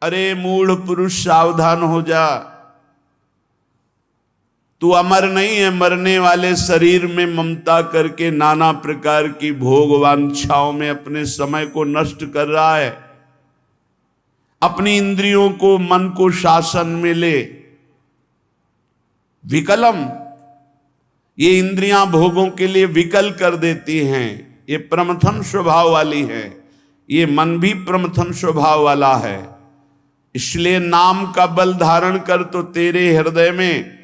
अरे मूढ़ पुरुष सावधान हो जा, तू अमर नहीं है। मरने वाले शरीर में ममता करके नाना प्रकार की भोग वांछाओं में अपने समय को नष्ट कर रहा है। अपनी इंद्रियों को, मन को शासन में ले। विकलम, ये इंद्रियां भोगों के लिए विकल कर देती हैं। ये प्रमथन स्वभाव वाली है, ये मन भी प्रमथन स्वभाव वाला है। इसलिए नाम का बल धारण कर तो तेरे हृदय में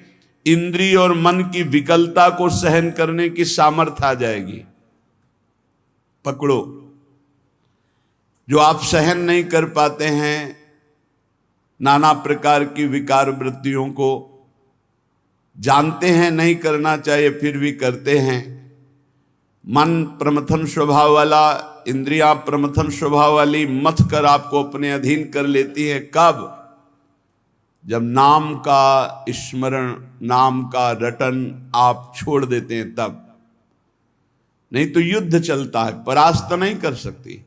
इंद्रिय और मन की विकलता को सहन करने की सामर्थ्य आ जाएगी। पकड़ो, जो आप सहन नहीं कर पाते हैं नाना प्रकार की विकार वृत्तियों को, जानते हैं नहीं करना चाहिए फिर भी करते हैं। मन प्रमथन स्वभाव वाला, इंद्रियां प्रमथन स्वभाव वाली मथ कर आपको अपने अधीन कर लेती है। कब? जब नाम का स्मरण, नाम का रटन आप छोड़ देते हैं तब। नहीं तो युद्ध चलता है, परास्त नहीं कर सकती।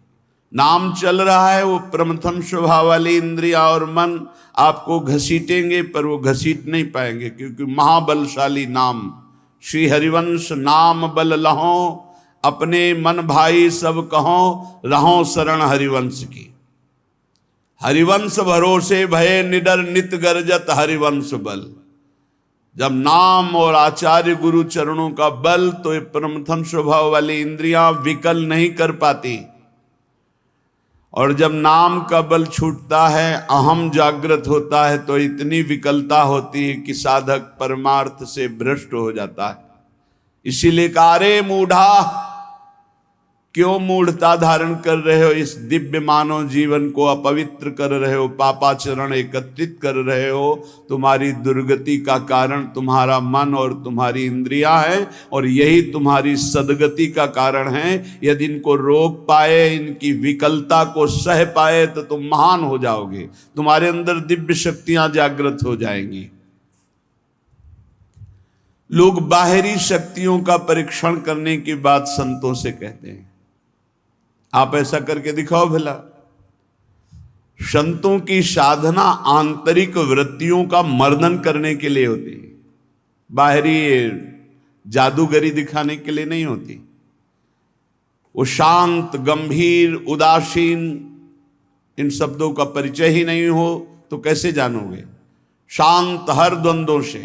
नाम चल रहा है, वो प्रमथन स्वभाव वाली इंद्रिया और मन आपको घसीटेंगे, पर वो घसीट नहीं पाएंगे, क्योंकि महाबलशाली नाम। श्री हरिवंश नाम बल लहो, अपने मन भाई सब कहो, रहो शरण हरिवंश की। हरिवंश भरोसे भये निडर नित गर्जत हरिवंश बल। जब नाम और आचार्य गुरु चरणों का बल, तो ये प्रमथन स्वभाव वाली इंद्रियां विकल नहीं कर पाती। और जब नाम का बल छूटता है, अहम जागृत होता है, तो इतनी विकलता होती है कि साधक परमार्थ से भ्रष्ट हो जाता है। इसीलिए कारे मूढ़ा, क्यों मूढ़ता धारण कर रहे हो? इस दिव्य मानव जीवन को अपवित्र कर रहे हो, पापाचरण एकत्रित कर रहे हो। तुम्हारी दुर्गति का कारण तुम्हारा मन और तुम्हारी इंद्रियां हैं, और यही तुम्हारी सदगति का कारण है। यदि इनको रोक पाए, इनकी विकलता को सह पाए, तो तुम महान हो जाओगे। तुम्हारे अंदर दिव्य शक्तियां जागृत हो जाएंगी। लोग बाहरी शक्तियों का परीक्षण करने की बात संतों से कहते हैं। आप ऐसा करके दिखाओ भला। संतों की साधना आंतरिक वृत्तियों का मर्दन करने के लिए होती है, बाहरी जादूगरी दिखाने के लिए नहीं होती। वो शांत, गंभीर, उदासीन, इन शब्दों का परिचय ही नहीं हो तो कैसे जानोगे? शांत हर द्वंद्वों से,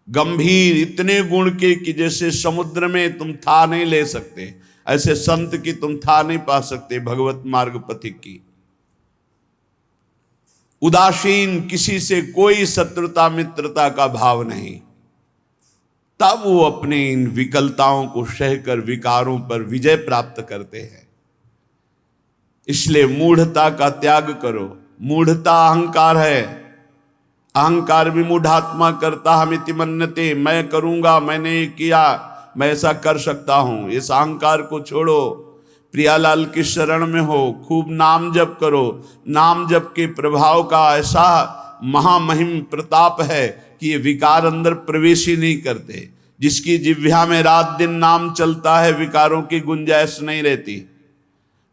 गंभीर इतने गुण के कि जैसे समुद्र में तुम था नहीं ले सकते, ऐसे संत की तुम था नहीं पा सकते, भगवत मार्ग पथिक की। उदासीन, किसी से कोई शत्रुता मित्रता का भाव नहीं। तब वो अपने इन विकलताओं को सहकर विकारों पर विजय प्राप्त करते हैं। इसलिए मूढ़ता का त्याग करो। मूढ़ता अहंकार है। अहंकार भी मूढ़ात्मा करता हमिति मन्यते, मैं करूंगा, मैंने किया, मैं ऐसा कर सकता हूं। इस अहंकार को छोड़ो, प्रियालाल की शरण में हो, खूब नाम जप करो। नाम जप के प्रभाव का ऐसा महामहिम प्रताप है कि ये विकार अंदर प्रवेश ही नहीं करते। जिसकी जिह्वा में रात दिन नाम चलता है, विकारों की गुंजाइश नहीं रहती।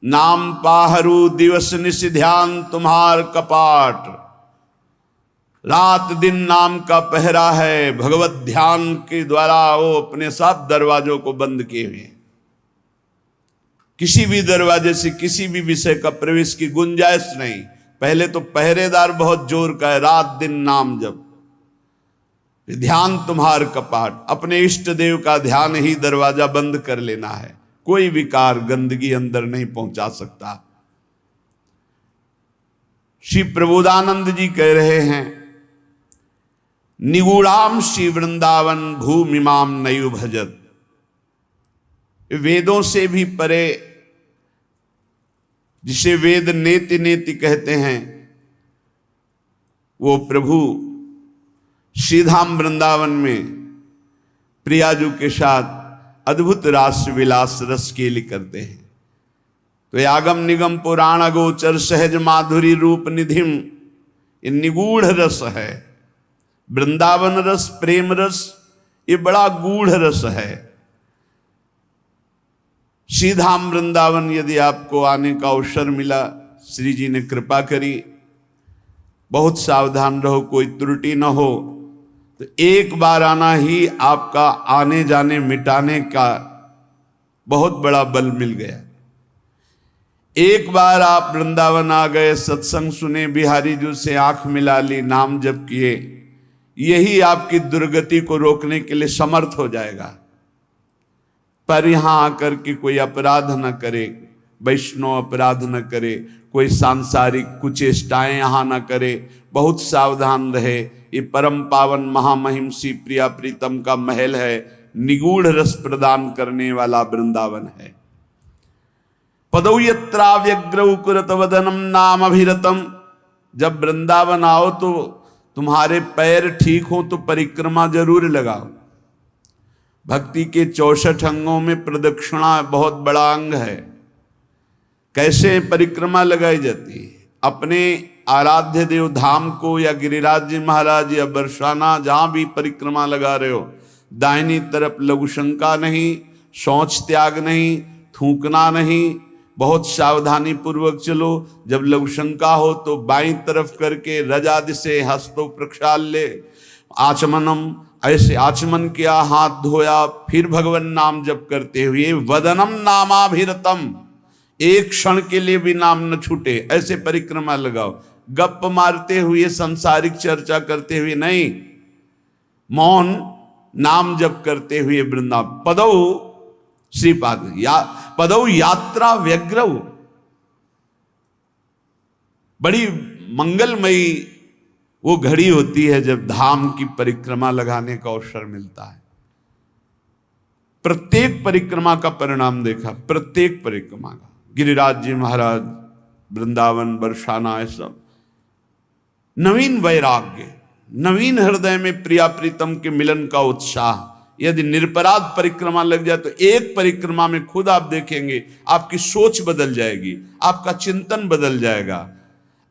नाम पाहरू दिवस निश ध्यान तुम्हार कपाट, रात दिन नाम का पहरा है। भगवत ध्यान के द्वारा वो अपने सब दरवाजों को बंद किए हुए। किसी भी दरवाजे से किसी भी विषय का प्रवेश की गुंजाइश नहीं। पहले तो पहरेदार बहुत जोर का है, रात दिन नाम जप, ध्यान तुम्हार कपाट। अपने इष्ट देव का ध्यान ही दरवाजा बंद कर लेना है। कोई विकार, गंदगी अंदर नहीं पहुंचा सकता। श्री प्रबोधानंद जी कह रहे हैं, निगूढ़ाम श्री वृंदावन भूमिमाम नयु भजत। वेदों से भी परे, जिसे वेद नेति नेति कहते हैं, वो प्रभु श्रीधाम वृंदावन में प्रियाजू के साथ अद्भुत रास विलास रस केली करते हैं। तो आगम निगम पुराण अगोचर सहज माधुरी रूप निधिम, ये निगूढ़ रस है। वृंदावन रस, प्रेम रस, ये बड़ा गूढ़ रस है। श्रीधाम वृंदावन यदि आपको आने का अवसर मिला, श्री जी ने कृपा करी, बहुत सावधान रहो, कोई त्रुटि न हो। तो एक बार आना ही आपका आने जाने मिटाने का बहुत बड़ा बल मिल गया। एक बार आप वृंदावन आ गए, सत्संग सुने, बिहारी जी से आंख मिला ली, नाम जप किए, यही आपकी दुर्गति को रोकने के लिए समर्थ हो जाएगा। पर यहां आकर के कोई अपराध न करे, वैष्णव अपराध न करे, कोई सांसारिक कुचेष्टाएं यहां न करे, बहुत सावधान रहे। ये परम पावन महामहिम श्री प्रिया प्रीतम का महल है, निगूढ़ रस प्रदान करने वाला वृंदावन है। पदौ यत्रा व्यग्रौ कुरत वदनम नाम अभिरतम। जब वृंदावन आओ तो तुम्हारे पैर ठीक हो तो परिक्रमा जरूर लगाओ। भक्ति के 64 अंगों में प्रदक्षिणा बहुत बड़ा अंग है। कैसे परिक्रमा लगाई जाती है? अपने आराध्य देव धाम को या गिरिराज जी महाराज या बरसाना जहां भी परिक्रमा लगा रहे हो, दाहिनी तरफ लघुशंका नहीं, शौच त्याग नहीं, थूकना नहीं, बहुत सावधानी पूर्वक चलो। जब लघुशंका हो तो बाईं तरफ करके रजादि से हस्तो प्रक्षाल्य आचमनम, ऐसे आचमन किया, हाथ धोया, फिर भगवान नाम जप करते हुए वदनम नामाभिरतम, एक क्षण के लिए भी नाम न छूटे, ऐसे परिक्रमा लगाओ। गप मारते हुए, संसारिक चर्चा करते हुए नहीं, मौन नाम जप करते हुए वृंदावन। पदौ श्रीपाद पदौ यात्रा व्यग्रव, बड़ी मंगलमयी वो घड़ी होती है जब धाम की परिक्रमा लगाने का अवसर मिलता है। प्रत्येक परिक्रमा का परिणाम देखा, प्रत्येक परिक्रमा का, गिरिराज जी महाराज, वृंदावन, बरसाना, ये सब नवीन वैराग्य, नवीन हृदय में प्रिया प्रीतम के मिलन का उत्साह। यदि निरपराध परिक्रमा लग जाए तो एक परिक्रमा में खुद आप देखेंगे आपकी सोच बदल जाएगी, आपका चिंतन बदल जाएगा।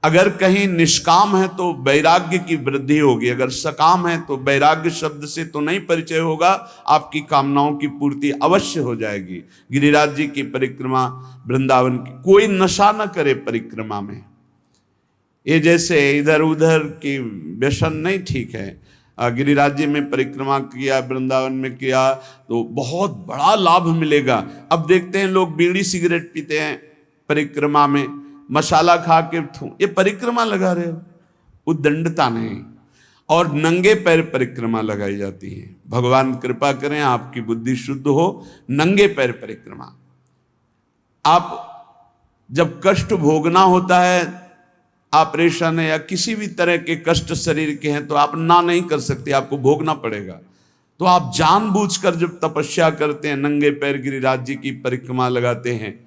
अगर कहीं निष्काम है तो वैराग्य की वृद्धि होगी, अगर सकाम है तो वैराग्य शब्द से तो नहीं परिचय होगा, आपकी कामनाओं की पूर्ति अवश्य हो जाएगी। गिरिराज जी की परिक्रमा, वृंदावन की, कोई नशा न करे परिक्रमा में। ये जैसे इधर उधर की व्यसन नहीं ठीक है। गिरिराज जी में परिक्रमा किया, वृंदावन में किया तो बहुत बड़ा लाभ मिलेगा। अब देखते हैं लोग बीड़ी सिगरेट पीते हैं परिक्रमा में, मसाला खा के ये परिक्रमा लगा रहे हो, उद्दंडता नहीं। और नंगे पैर परिक्रमा लगाई जाती है। भगवान कृपा करें आपकी बुद्धि शुद्ध हो, नंगे पैर परिक्रमा। आप जब कष्ट भोगना होता है, ऑपरेशन है या किसी भी तरह के कष्ट शरीर के हैं, तो आप ना नहीं कर सकते, आपको भोगना पड़ेगा। तो आप जानबूझकर जब तपस्या करते हैं, नंगे पैर गिरिराज जी की परिक्रमा लगाते हैं,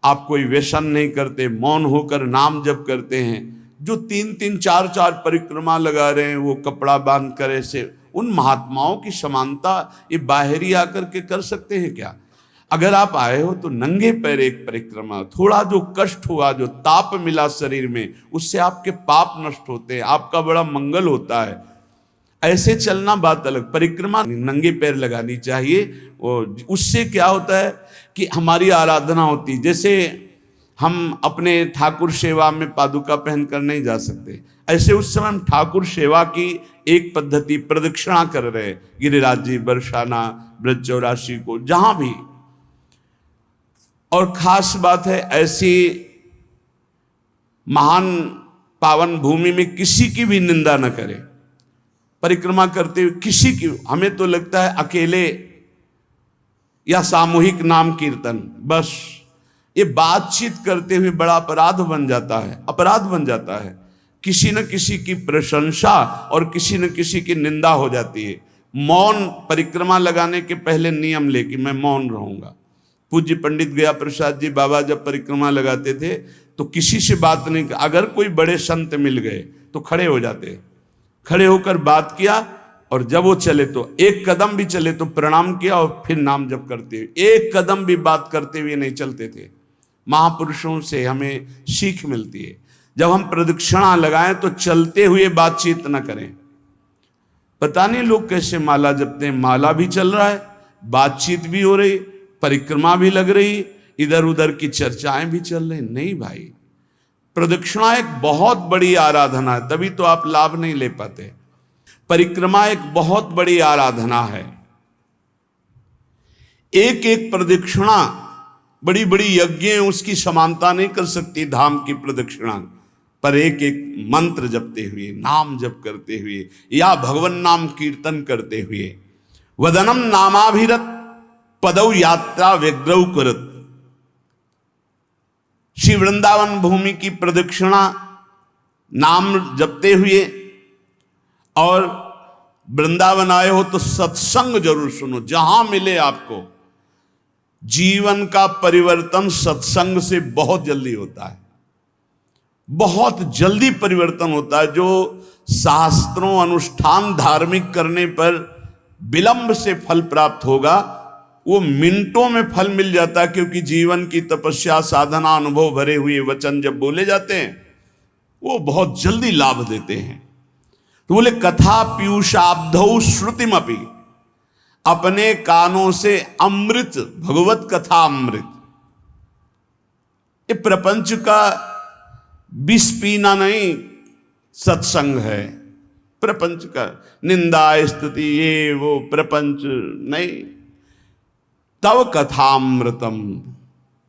आप कोई व्यसन नहीं करते, मौन होकर नाम जप करते हैं। जो 3-3, 4-4 परिक्रमा लगा रहे हैं, वो कपड़ा बांध कर, ऐसे उन महात्माओं की समानता ये बाहरी आकर के कर सकते हैं क्या? अगर आप आए हो तो नंगे पैर एक परिक्रमा, थोड़ा जो कष्ट हुआ, जो ताप मिला शरीर में, उससे आपके पाप नष्ट होते हैं, आपका बड़ा मंगल होता है। ऐसे चलना बात अलग, परिक्रमा नंगे पैर लगानी चाहिए। उससे क्या होता है कि हमारी आराधना होती, जैसे हम अपने ठाकुर सेवा में पादुका पहनकर नहीं जा सकते, ऐसे उस समय हम ठाकुर सेवा की एक पद्धति प्रदक्षिणा कर रहे, गिरिराज जी, बरसाना, ब्रज 84 को, जहां भी। और खास बात है, ऐसी महान पावन भूमि में किसी की भी निंदा न करें। परिक्रमा करते हुए किसी की, हमें तो लगता है अकेले या सामूहिक नाम कीर्तन, बस ये बातचीत करते हुए बड़ा अपराध बन जाता है, अपराध बन जाता है। किसी न किसी की प्रशंसा और किसी न किसी की निंदा हो जाती है। मौन परिक्रमा लगाने के पहले नियम ले कि मैं मौन रहूंगा। पूज्य पंडित गया प्रसाद जी बाबा जब परिक्रमा लगाते थे तो किसी से बात नहीं, अगर कोई बड़े संत मिल गए तो खड़े हो जाते, खड़े होकर बात किया, और जब वो चले तो एक कदम भी चले तो प्रणाम किया और फिर नाम जप करते हुए, एक कदम भी बात करते हुए नहीं चलते थे। महापुरुषों से हमें सीख मिलती है। जब हम प्रदक्षिणा लगाएं तो चलते हुए बातचीत न करें। पता नहीं लोग कैसे माला जपते हैं, माला भी चल रहा है, बातचीत भी हो रही, परिक्रमा भी लग रही, इधर उधर की चर्चाएं भी चल रही। नहीं भाई, प्रदक्षिणा एक बहुत बड़ी आराधना है, तभी तो आप लाभ नहीं ले पाते। परिक्रमा एक बहुत बड़ी आराधना है। एक एक प्रदक्षिणा, बड़ी बड़ी यज्ञ उसकी समानता नहीं कर सकती धाम की प्रदक्षिणा, पर एक एक मंत्र जपते हुए, नाम जप करते हुए या भगवान नाम कीर्तन करते हुए, वदनम नामाभिरत पदौ यात्रा व्यग्रौ करत। श्री वृंदावन भूमि की प्रदक्षिणा नाम जपते हुए, और वृंदावन आए हो तो सत्संग जरूर सुनो, जहां मिले आपको। जीवन का परिवर्तन सत्संग से बहुत जल्दी होता है, बहुत जल्दी परिवर्तन होता है। जो शास्त्रों अनुष्ठान धार्मिक करने पर विलंब से फल प्राप्त होगा, वो मिनटों में फल मिल जाता है, क्योंकि जीवन की तपस्या साधना अनुभव भरे हुए वचन जब बोले जाते हैं वो बहुत जल्दी लाभ देते हैं। तो बोले कथा पीयूषाब्धौ श्रुतिमपि, अपने कानों से अमृत, भगवत कथा अमृत। ये प्रपंच का विष पीना नहीं सत्संग है, प्रपंच का निंदा स्तुति ये वो प्रपंच नहीं। तव कथामृतम,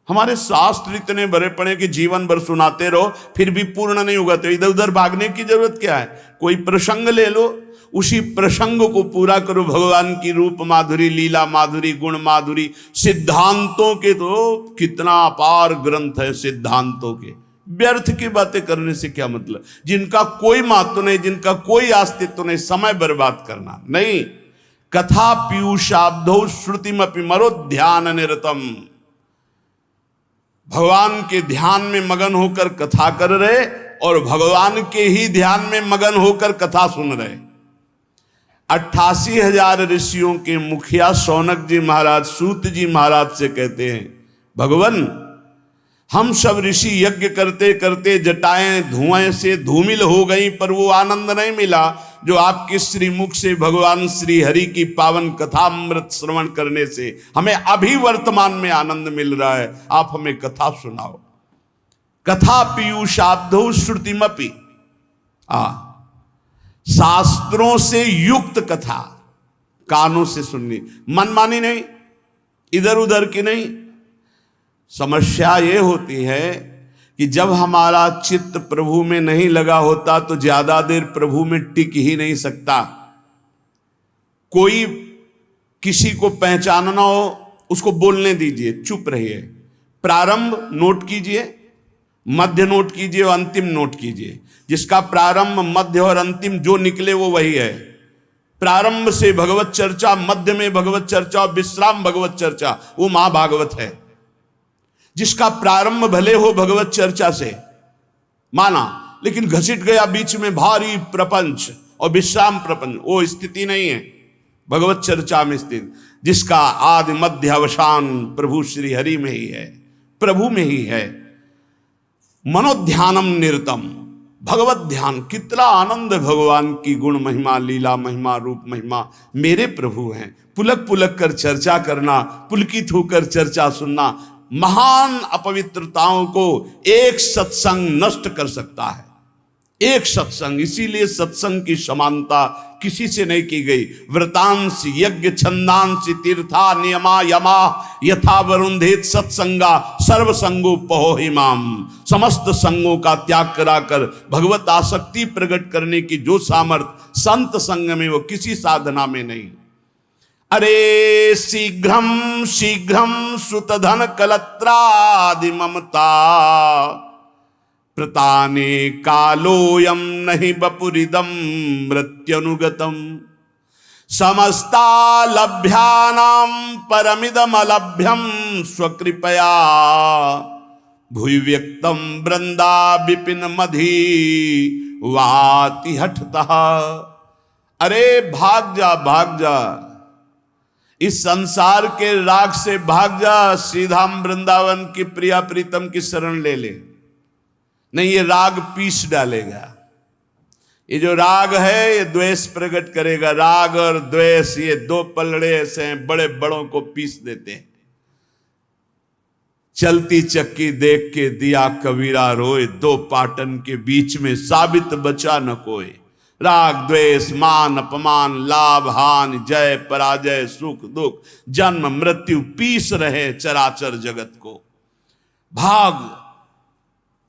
हमारे शास्त्र इतने भरे पड़े कि जीवन भर सुनाते रहो फिर भी पूर्ण नहीं होगा, तो इधर उधर भागने की जरूरत क्या है। कोई प्रसंग ले लो, उसी प्रसंग को पूरा करो। भगवान की रूप माधुरी, लीला माधुरी, गुण माधुरी, सिद्धांतों के तो कितना अपार ग्रंथ है सिद्धांतों के। व्यर्थ की बातें करने से क्या मतलब, जिनका कोई महत्व नहीं, जिनका कोई अस्तित्व नहीं, समय बर्बाद करना नहीं। कथा पीयूषाब्धौ श्रुतिमपि मरो ध्यान निरतम, भगवान के ध्यान में मगन होकर कथा कर रहे और भगवान के ही ध्यान में मगन होकर कथा सुन रहे। 88,000 ऋषियों के मुखिया शौनक जी महाराज सूत जी महाराज से कहते हैं, भगवान हम सब ऋषि यज्ञ करते करते जटाएं धुएं से धूमिल हो गई, पर वो आनंद नहीं मिला जो आपके श्रीमुख से भगवान श्री हरि की पावन कथामृत श्रवण करने से हमें अभी वर्तमान में आनंद मिल रहा है। आप हमें कथा सुनाओ। कथा पीयूषाब्धौ श्रुतिमपि, शास्त्रों से युक्त कथा कानों से सुननी, मनमानी नहीं, इधर उधर की नहीं। समस्या ये होती है कि जब हमारा चित्त प्रभु में नहीं लगा होता तो ज्यादा देर प्रभु में टिक ही नहीं सकता। कोई किसी को पहचानना हो उसको बोलने दीजिए, चुप रहिए। प्रारंभ नोट कीजिए, मध्य नोट कीजिए और अंतिम नोट कीजिए। जिसका प्रारंभ मध्य और अंतिम जो निकले वो वही है। प्रारंभ से भगवत चर्चा, मध्य में भगवत चर्चा और विश्राम भगवत चर्चा, वो महाभागवत है। जिसका प्रारंभ भले हो भगवत चर्चा से माना, लेकिन घसीट गया बीच में भारी प्रपंच और विश्राम प्रपंच, वो स्थिति नहीं है भगवत चर्चा में स्थित। जिसका आदि मध्य अवसान प्रभु श्री हरि में ही है, प्रभु में ही है। मनोध्यानम निरतम, भगवत ध्यान, कितना आनंद भगवान की गुण महिमा, लीला महिमा, रूप महिमा मेरे प्रभु हैं। पुलक पुलक कर चर्चा करना, पुलकित होकर चर्चा सुनना, महान अपवित्रताओं को एक सत्संग नष्ट कर सकता है। एक सत्संग, इसीलिए सत्संग की समानता किसी से नहीं की गई। व्रतांश यज्ञ छंदांश तीर्था नियमा यमा यथा वरुंधेत सत्संगा सर्वसंगो पहो हिमाम। समस्त संगों का त्याग कराकर भगवत आसक्ति प्रकट करने की जो सामर्थ्य संत संग में, वो किसी साधना में नहीं। अरे शीघ्रम शीघ्रम सुतधन कलत्रादि ममता प्रताने कालोयम नहीं बपुरिदम मृत्युनुगतम। समस्ता लभ्यानां परमिदम अलभ्यम स्वकृपया भूय व्यक्तम वृंदा विपिन मधि वाति हठतः। अरे भाग जा, भाग जा, इस संसार के राग से भाग जा, सीधा वृंदावन की प्रिया प्रीतम की शरण ले ले। नहीं, ये राग पीस डालेगा। ये जो राग है ये द्वेष प्रकट करेगा। राग और द्वेष ये दो पलड़े ऐसे हैं, बड़े बड़ों को पीस देते हैं। चलती चक्की देख के दिया कबीरा रोए, दो पाटन के बीच में साबित बचा न कोई। राग द्वेष मान अपमान लाभ हानि जय पराजय सुख दुख जन्म मृत्यु पीस रहे चराचर जगत को। भाग,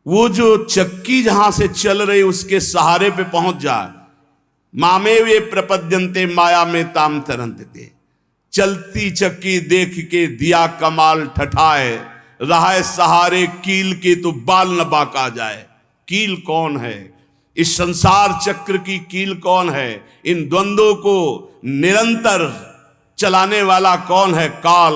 वो जो चक्की जहां से चल रही उसके सहारे पे पहुंच जाए। मामे वे प्रपद्यंते माया में ताम तरंतते। चलती चक्की देख के दिया कमाल ठठाए, रहा सहारे कील के तो बाल न बाका जाए। कील कौन है? इस संसार चक्र की कील कौन है? इन द्वंद्वों को निरंतर चलाने वाला कौन है? काल।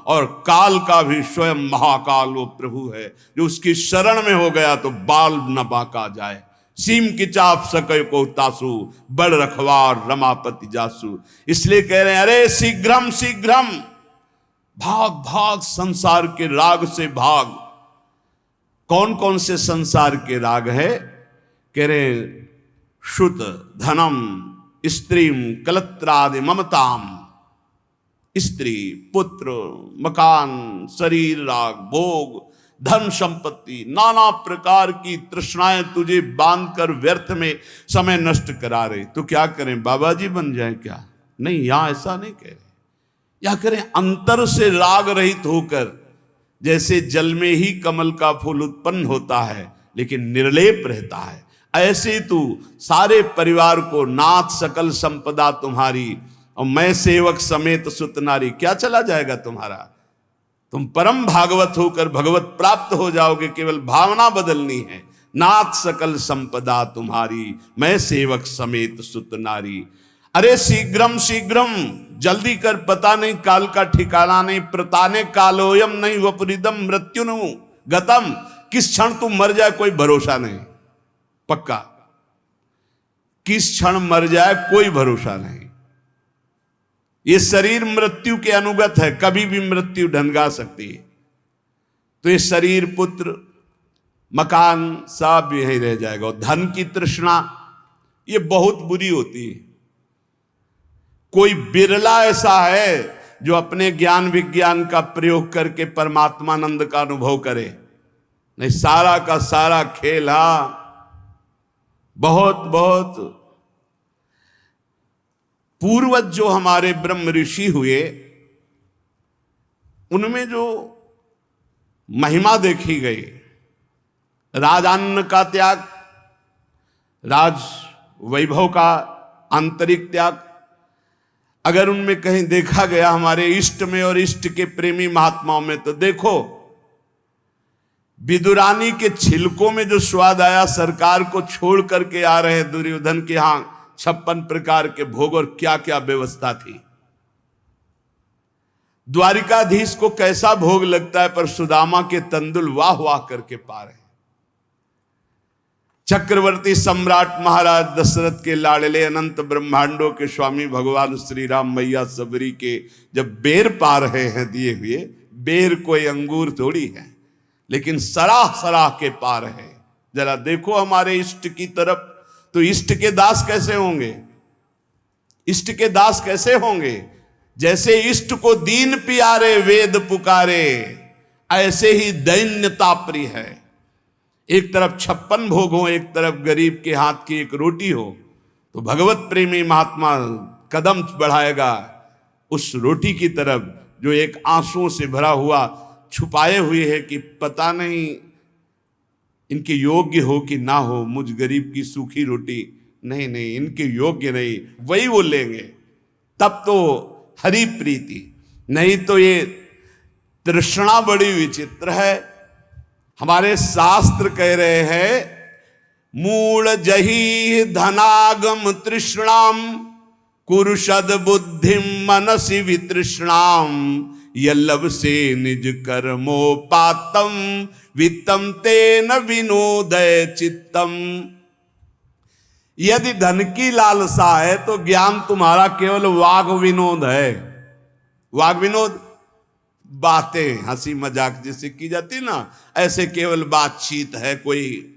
और काल का भी स्वयं महाकाल वो प्रभु है, जो उसकी शरण में हो गया तो बाल न बाका जाए। सीम की चाप सके को तासु, बड़ रखवार रमापति जासु। इसलिए कह रहे हैं अरे शीघ्रम शीघ्रम, भाग भाग संसार के राग से भाग। कौन कौन से संसार के राग है? कह रहे श्रुत धनम स्त्रीम कलत्रादि ममताम। स्त्री पुत्र मकान शरीर राग भोग धन संपत्ति नाना प्रकार की तृष्णाएं तुझे बांधकर व्यर्थ में समय नष्ट करा रहे। तो क्या करें, बाबा जी बन जाए क्या? नहीं, यहां ऐसा नहीं कह रहे। या करें अंतर से राग रहित होकर, जैसे जल में ही कमल का फूल उत्पन्न होता है लेकिन निर्लेप रहता है, ऐसे तू सारे परिवार को नाथ सकल संपदा तुम्हारी और मैं सेवक समेत सुत नारी। क्या चला जाएगा तुम्हारा? तुम परम भागवत होकर भगवत प्राप्त हो जाओगे। केवल भावना बदलनी है। नाथ सकल संपदा तुम्हारी मैं सेवक समेत सुत नारी। अरे शीघ्रम शीघ्रम, जल्दी कर, पता नहीं काल का ठिकाना नहीं। प्रताने कालोयम नहीं वपुरिदम मृत्युनु गतम। किस क्षण तुम मर जाए कोई भरोसा नहीं। पक्का किस क्षण मर जाए कोई भरोसा नहीं। ये शरीर मृत्यु के अनुगत है, कभी भी मृत्यु ढंगा सकती है। तो ये शरीर पुत्र मकान सब यहीं रह जाएगा। और धन की तृष्णा ये बहुत बुरी होती है। कोई बिरला ऐसा है जो अपने ज्ञान विज्ञान का प्रयोग करके परमात्मानंद का अनुभव करे। नहीं, सारा का सारा खेल बहुत बहुत पूर्वज जो हमारे ब्रह्म ऋषि हुए, उनमें जो महिमा देखी गई, राजान्न का त्याग, राज वैभव का आंतरिक त्याग, अगर उनमें कहीं देखा गया हमारे इष्ट में और इष्ट के प्रेमी महात्माओं में, तो देखो विदुरानी के छिलकों में जो स्वाद आया, सरकार को छोड़ करके आ रहे दुर्योधन के यहां 56 प्रकार के भोग और क्या क्या व्यवस्था थी। द्वारिकाधीश को कैसा भोग लगता है, पर सुदामा के तंदुल वाह वाह करके पा रहे। चक्रवर्ती सम्राट महाराज दशरथ के लाडले अनंत ब्रह्मांडों के स्वामी भगवान श्री राम मैया सबरी के जब बेर पा रहे हैं दिए हुए, बेर कोई अंगूर थोड़ी है, लेकिन सराह सराह के पा रहे हैं। जरा देखो हमारे इष्ट की तरफ, तो इष्ट के दास कैसे होंगे? इष्ट के दास कैसे होंगे? जैसे इष्ट को दीन प्यारे वेद पुकारे, ऐसे ही दैन्यता प्रिय है। एक तरफ 56 भोग हो, एक तरफ गरीब के हाथ की एक रोटी हो, तो भगवत प्रेमी महात्मा कदम बढ़ाएगा उस रोटी की तरफ जो एक आंसुओं से भरा हुआ छुपाए हुए है कि पता नहीं इनके योग्य हो कि ना हो। मुझ गरीब की सूखी रोटी नहीं नहीं, इनके योग्य नहीं, वही वो लेंगे, तब तो हरि प्रीति। नहीं तो ये तृष्णा बड़ी विचित्र है। हमारे शास्त्र कह रहे हैं मूल जही धनागम तृष्णाम कुरुषद बुद्धिम मनसि वितृष्णाम यल्लभ से निज कर्मोपातम वित्तम तेन विनोदय चित्तम। यदि धन की लालसा है तो ज्ञान तुम्हारा केवल वाग विनोद है। वाग विनोद बातें हंसी मजाक जैसे की जाती ना, ऐसे केवल बातचीत है। कोई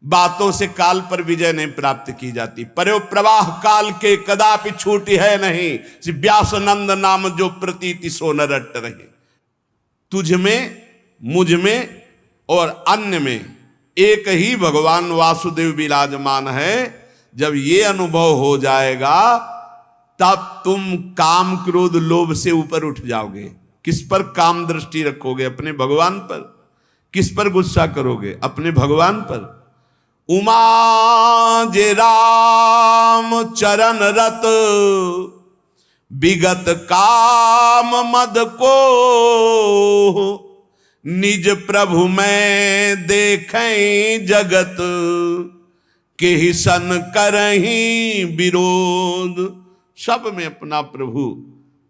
बातों से काल पर विजय नहीं प्राप्त की जाती। पर्यो प्रवाह काल के कदापि छूटी है नहीं, व्यास नंद नाम जो प्रतीति सो न रट रहे। तुझ में मुझ में और अन्य में एक ही भगवान वासुदेव विराजमान है। जब ये अनुभव हो जाएगा तब तुम काम क्रोध लोभ से ऊपर उठ जाओगे। किस पर काम दृष्टि रखोगे? अपने भगवान पर। किस पर गुस्सा करोगे? अपने भगवान पर। उमा जे राम चरण रत विगत काम मद को निज प्रभु में देखें जगत के ही सन करहीं विरोध। सब में अपना प्रभु,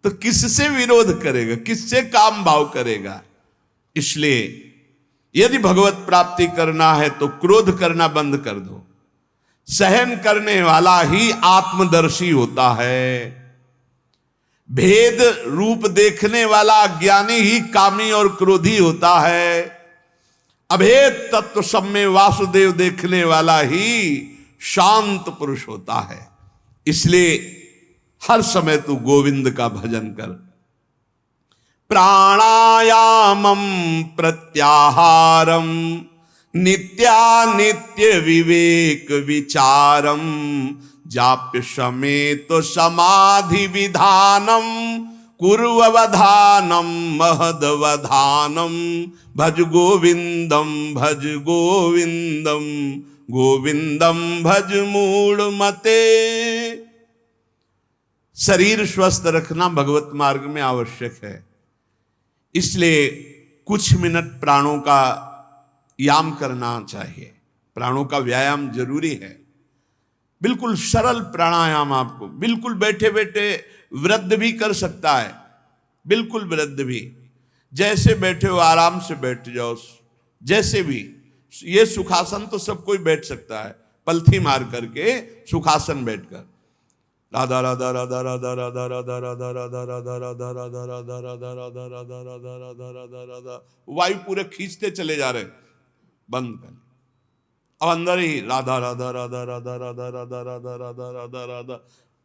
तो किससे विरोध करेगा? किससे काम भाव करेगा? इसलिए यदि भगवत प्राप्ति करना है तो क्रोध करना बंद कर दो। सहन करने वाला ही आत्मदर्शी होता है। भेद रूप देखने वाला अज्ञानी ही कामी और क्रोधी होता है। अभेद तत्व सब में वासुदेव देखने वाला ही शांत पुरुष होता है। इसलिए हर समय तू गोविंद का भजन कर। प्राणायामम प्रत्याहारम नित्यानित्य विवेक विचारम जाप्य समेत समाधि विधानम कुर्ववधानम महदवधानम भज गोविंदम गोविंदम भज मूढ़ मते। शरीर स्वस्थ रखना भगवत मार्ग में आवश्यक है। इसलिए कुछ मिनट प्राणों का याम करना चाहिए। प्राणों का व्यायाम जरूरी है। बिल्कुल सरल प्राणायाम, आपको बिल्कुल बैठे बैठे वृद्ध भी कर सकता है। बिल्कुल वृद्ध भी, जैसे बैठे हो आराम से बैठ जाओ। जैसे भी, ये सुखासन तो सब कोई बैठ सकता है, पलथी मार करके सुखासन बैठकर। राधा राधा राधा राधा राधा राधा राधा राधा राधा राधा राधा राधा राधा राधा राधा राधा राधा राधा राधा, वायु पूरे खींचते चले जा रहे, बंद कर। अब अंदर ही राधा राधा राधा राधा राधा राधा राधा राधा राधा राधा,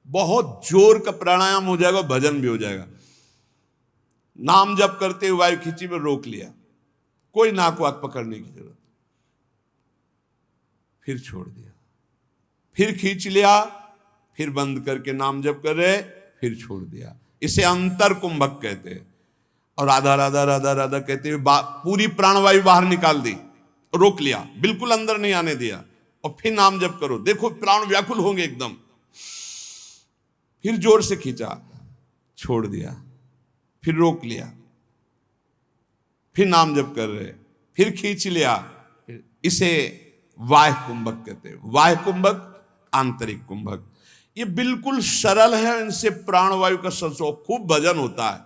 बहुत जोर का प्राणायाम हो जाएगा, भजन भी हो जाएगा। नाम जप करते हुए वायु खींची में रोक लिया, कोई नाक वाक पकड़ने की जरूरत, फिर छोड़ दिया, फिर खींच लिया, फिर बंद करके नाम जप कर रहे, फिर छोड़ दिया। इसे अंतर कुंभक कहते हैं। और राधा राधा राधा राधा कहते हुए पूरी प्राणवायु बाहर निकाल दी, रोक लिया, बिल्कुल अंदर नहीं आने दिया, और फिर नाम जप करो। देखो प्राण व्याकुल होंगे एकदम। फिर जोर से खींचा, छोड़ दिया, फिर रोक लिया, फिर नाम जप कर रहे, फिर खींच लिया। इसे वाह्य कुंभक कहते हैं। वाह्य कुंभक, आंतरिक कुंभक। ये बिल्कुल सरल है। इनसे प्राणवायु का संसर्ग, खूब भजन होता है।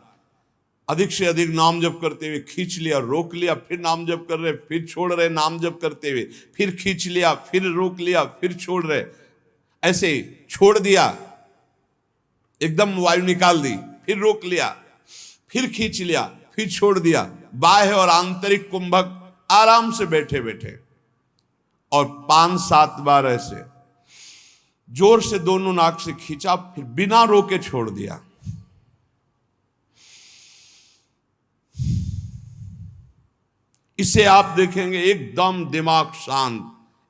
अधिक से अधिक नाम जप करते हुए खींच लिया, रोक लिया, फिर नाम जप कर रहे, फिर छोड़ रहे, नाम जप करते हुए फिर खींच लिया, फिर रोक लिया, फिर छोड़ रहे। ऐसे छोड़ दिया, एकदम वायु निकाल दी, फिर रोक लिया, फिर खींच लिया, फिर छोड़ दिया। बाह्य और आंतरिक कुंभक आराम से बैठे बैठे, और 5-7 बार ऐसे जोर से दोनों नाक से खींचा, फिर बिना रोके छोड़ दिया। इसे आप देखेंगे एकदम दिमाग शांत।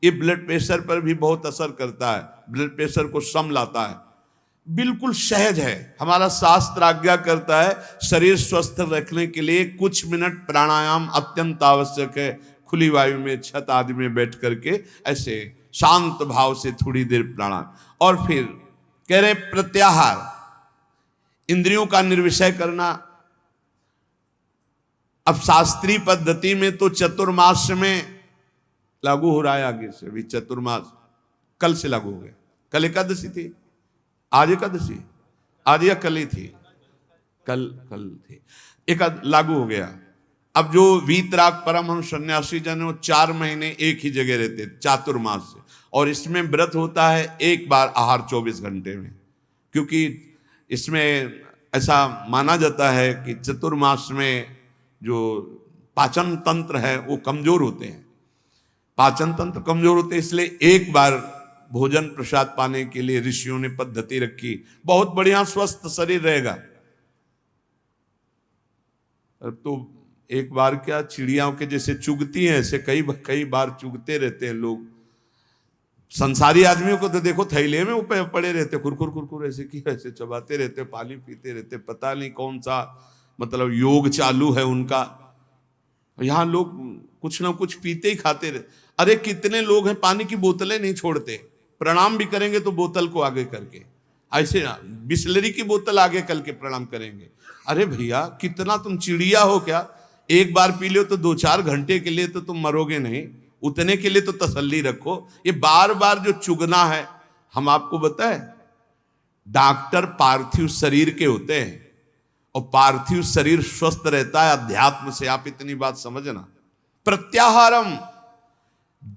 ये ब्लड प्रेशर पर भी बहुत असर करता है, ब्लड प्रेशर को सम लाता है। बिल्कुल सहज है। हमारा शास्त्र आज्ञा करता है शरीर स्वस्थ रखने के लिए कुछ मिनट प्राणायाम अत्यंत आवश्यक है। खुली वायु में, छत आदि में बैठ करके ऐसे शांत भाव से थोड़ी देर प्राणायाम। और फिर कह रहे प्रत्याहार, इंद्रियों का निर्विषय करना। अब शास्त्रीय पद्धति में तो चतुर्मास में लागू हो रहा है, आगे से भी चतुर्मास कल से लागू हो गया। कल एकादशी थी, आज एकादशी, आज या कल ही थी, कल थी, एक लागू हो गया। अब जो वीतराग परमहंस सन्यासी जन, वो 4 महीने एक ही जगह रहते चातुर्मास से, और इसमें व्रत होता है एक बार आहार 24 घंटे में। क्योंकि इसमें ऐसा माना जाता है कि चतुर्मास में जो पाचन तंत्र है वो कमजोर होते हैं, पाचन तंत्र कमजोर होते हैं। इसलिए एक बार भोजन प्रसाद पाने के लिए ऋषियों ने पद्धति रखी। बहुत बढ़िया स्वस्थ शरीर रहेगा। तो एक बार क्या, चिड़ियाओं के जैसे चुगती हैं ऐसे कई कई बार चुगते रहते हैं लोग। संसारी आदमियों को तो देखो थैले में ऊपर पड़े रहते, कुरकुर कुरकुर ऐसे की ऐसे चबाते रहते, पानी पीते रहते, पता नहीं कौन सा मतलब योग चालू है उनका। यहाँ लोग कुछ ना कुछ पीते ही खाते रहते। अरे कितने लोग हैं पानी की बोतलें नहीं छोड़ते, प्रणाम भी करेंगे तो बोतल को आगे करके, ऐसे बिस्लरी की बोतल आगे करके प्रणाम करेंगे। अरे भैया कितना तुम चिड़िया हो क्या? एक बार पी लो तो 2-4 घंटे के लिए तो तुम मरोगे नहीं, उतने के लिए तो तसल्ली रखो। ये बार बार जो चुगना है, हम आपको बताएं, डॉक्टर पार्थिव शरीर के होते हैं और पार्थिव शरीर स्वस्थ रहता है अध्यात्म से। आप इतनी बात समझना। प्रत्याहारम,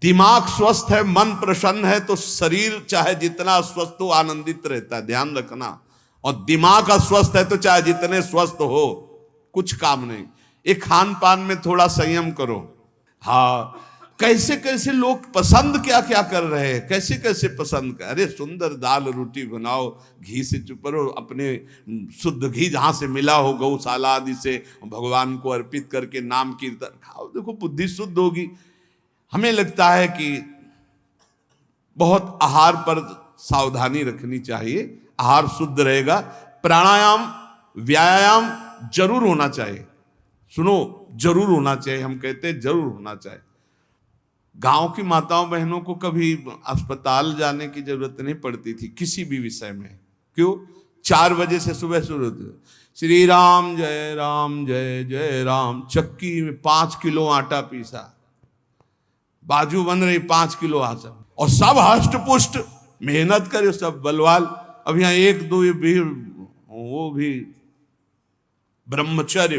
दिमाग स्वस्थ है, मन प्रसन्न है तो शरीर चाहे जितना स्वस्थ हो आनंदित रहता है, ध्यान रखना। और दिमाग अस्वस्थ है तो चाहे जितने स्वस्थ हो कुछ काम नहीं। एक खान पान में थोड़ा संयम करो। हाँ, कैसे कैसे लोग पसंद क्या क्या कर रहे हैं, कैसे कैसे पसंद कर। अरे सुंदर दाल रोटी बनाओ, घी से चुपरो, अपने शुद्ध घी जहां से मिला हो गौशाला आदि से भगवान को अर्पित करके नाम कीर्तन खाओ, देखो बुद्धि शुद्ध होगी। हमें लगता है कि बहुत आहार पर सावधानी रखनी चाहिए, आहार शुद्ध रहेगा। प्राणायाम व्यायाम जरूर होना चाहिए, सुनो जरूर होना चाहिए, हम कहते हैं जरूर होना चाहिए। गांव की माताओं बहनों को कभी अस्पताल जाने की जरूरत नहीं पड़ती थी किसी भी विषय में। क्यों? 4 बजे से सुबह शुरू होती, श्री राम जय जय राम, चक्की में 5 किलो आटा पीसा, बाजू बन रही 5 किलो आटा, और सब हष्ट पुष्ट मेहनत करे, सब बलवाल। अब यहाँ 1-2 भी, वो भी ब्रह्मचर्य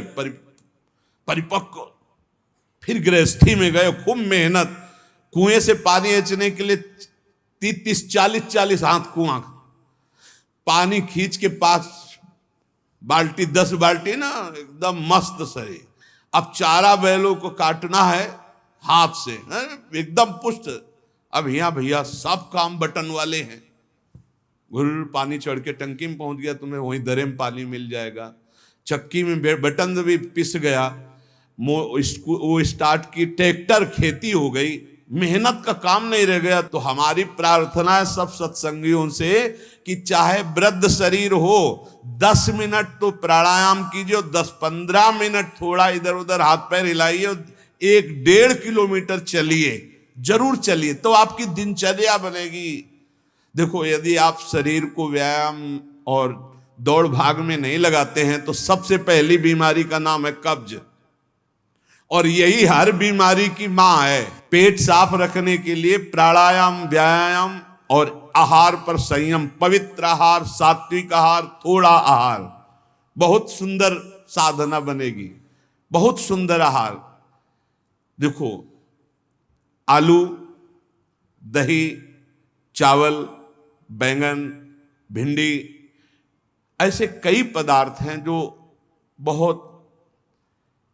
परिपक्व, फिर गृहस्थी में गए, खूब मेहनत, कुएं से पानी खींचने के लिए 30-40 हाथ कुआं, पानी खींच के 5 बाल्टी 10 बाल्टी ना, एकदम मस्त सही। अब चारा बैलों को काटना है हाथ से, एकदम पुष्ट। अब यहाँ भैया सब काम बटन वाले हैं, घुर पानी चढ़ के टंकी में पहुंच गया, तुम्हें वहीं दरे में पानी मिल जाएगा। चक्की में बटन भी पिस गया, वो स्टार्ट की, ट्रैक्टर खेती हो गई, मेहनत का काम नहीं रह गया। तो हमारी प्रार्थना है सब सत्संगियों से कि चाहे वृद्ध शरीर हो, 10 मिनट तो प्राणायाम कीजिए, 10-15 मिनट थोड़ा इधर उधर हाथ पैर हिलाइए, 1-1.5 किलोमीटर चलिए, जरूर चलिए, तो आपकी दिनचर्या बनेगी। देखो यदि आप शरीर को व्यायाम और दौड़ भाग में नहीं लगाते हैं तो सबसे पहली बीमारी का नाम है कब्ज, और यही हर बीमारी की मां है। पेट साफ रखने के लिए प्राणायाम व्यायाम और आहार पर संयम, पवित्र आहार, सात्विक आहार, थोड़ा आहार, बहुत सुंदर साधना बनेगी, बहुत सुंदर आहार। देखो आलू, दही, चावल, बैंगन, भिंडी, ऐसे कई पदार्थ हैं जो बहुत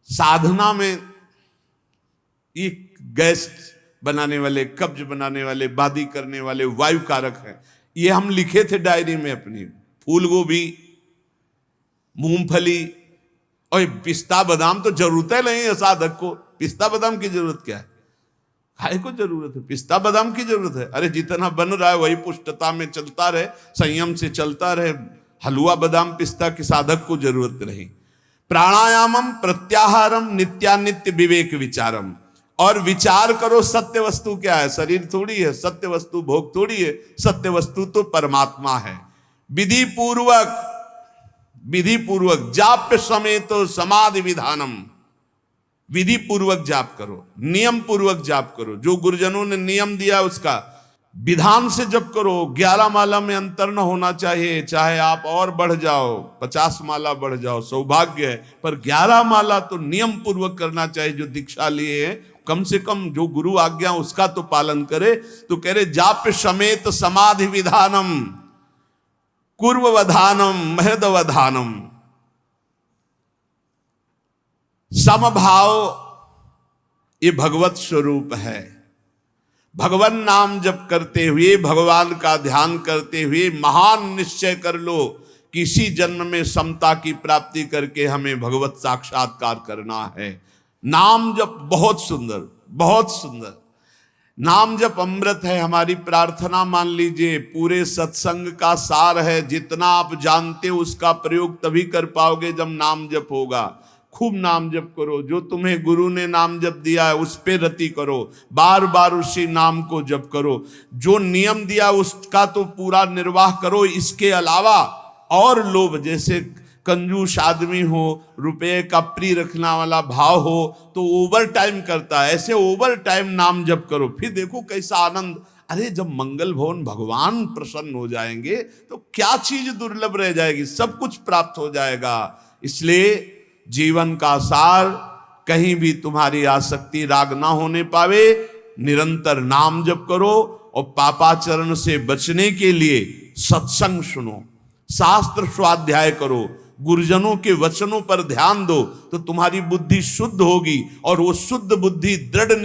साधना में ये गैस बनाने वाले, कब्ज बनाने वाले, बादी करने वाले, वायु कारक हैं। ये हम लिखे थे डायरी में अपनी। फूल गोभी, मूंगफली और पिस्ता बादाम तो जरूरत है नहीं है साधक को। पिस्ता बादाम की जरूरत क्या है? खाए को जरूरत है, पिस्ता बादाम की जरूरत है। अरे जितना बन रहा है वही पुष्टता में चलता रहे, संयम से चलता रहे। हलवा बादाम पिस्ता की साधक को जरूरत नहीं। प्राणायामम प्रत्याहारम नित्यानित्य विवेक विचारम, और विचार करो सत्य वस्तु क्या है। शरीर थोड़ी है, सत्य वस्तु भोग थोड़ी है, सत्य वस्तु तो परमात्मा है। विधि पूर्वक जाप्य समेत समाधि विधानम, विधि पूर्वक जाप करो, नियम पूर्वक जाप करो, जो गुरुजनों ने नियम दिया उसका विधान से जप करो। 11 माला में अंतर न होना चाहिए, चाहे आप और बढ़ जाओ, 50 माला बढ़ जाओ, सौभाग्य है, पर 11 माला तो नियम पूर्वक करना चाहिए। जो दीक्षा लिए हैं कम से कम जो गुरु आज्ञा उसका तो पालन करे। तो कह रहे जाप्य समेत समाधि विधानम, कुर्ववधानम महदवधानम, समभाव ये भगवत स्वरूप है। भगवान नाम जप करते हुए, भगवान का ध्यान करते हुए महान निश्चय कर लो कि इसी जन्म में समता की प्राप्ति करके हमें भगवत साक्षात्कार करना है। नाम जप बहुत सुंदर, बहुत सुंदर। नाम जप अमृत है। हमारी प्रार्थना मान लीजिए पूरे सत्संग का सार है। जितना आप जानते हो उसका प्रयोग तभी कर पाओगे जब नाम जप होगा। खूब नाम जप करो। जो तुम्हें गुरु ने नाम जप दिया है उस पे रति करो, बार बार उसी नाम को जप करो। जो नियम दिया उसका तो पूरा निर्वाह करो। इसके अलावा और लोभ, जैसे कंजूस आदमी हो, रुपये का प्रिय रखना वाला भाव हो तो ओवर टाइम करता है, ऐसे ओवर टाइम नाम जप करो। फिर देखो कैसा आनंद। अरे जब मंगल भवन भगवान प्रसन्न हो जाएंगे तो क्या चीज दुर्लभ रह जाएगी, सब कुछ प्राप्त हो जाएगा। इसलिए जीवन का सार, कहीं भी तुम्हारी आसक्ति राग ना होने पावे, निरंतर नाम जप करो। और पापाचरण से बचने के लिए सत्संग सुनो, शास्त्र स्वाध्याय करो, गुरुजनों के वचनों पर ध्यान दो, तो तुम्हारी बुद्धि शुद्ध होगी। और वो शुद्ध बुद्धि दृढ़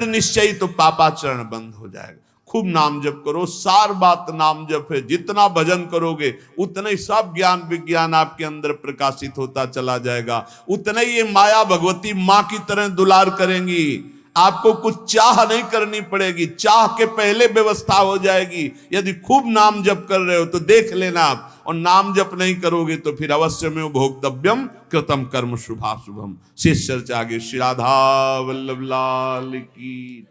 निश्चयी तो पापाचरण बंद हो जाएगा। खूब नाम जप करो। सार बात नाम जप है। जितना भजन करोगे उतना ही सब ज्ञान विज्ञान आपके अंदर प्रकाशित होता चला जाएगा। उतना ही ये माया भगवती माँ की तरह दुलार करेंगी। आपको कुछ चाह नहीं करनी पड़ेगी, चाह के पहले व्यवस्था हो जाएगी। यदि खूब नाम जप कर रहे हो तो देख लेना आप, और नाम जप नहीं करोगे तो फिर अवश्य में भोक्तव्यम कृतम कर्म शुभाशुभम। शेष चर्चा आगे। श्री राधा वल्लभ लाल की।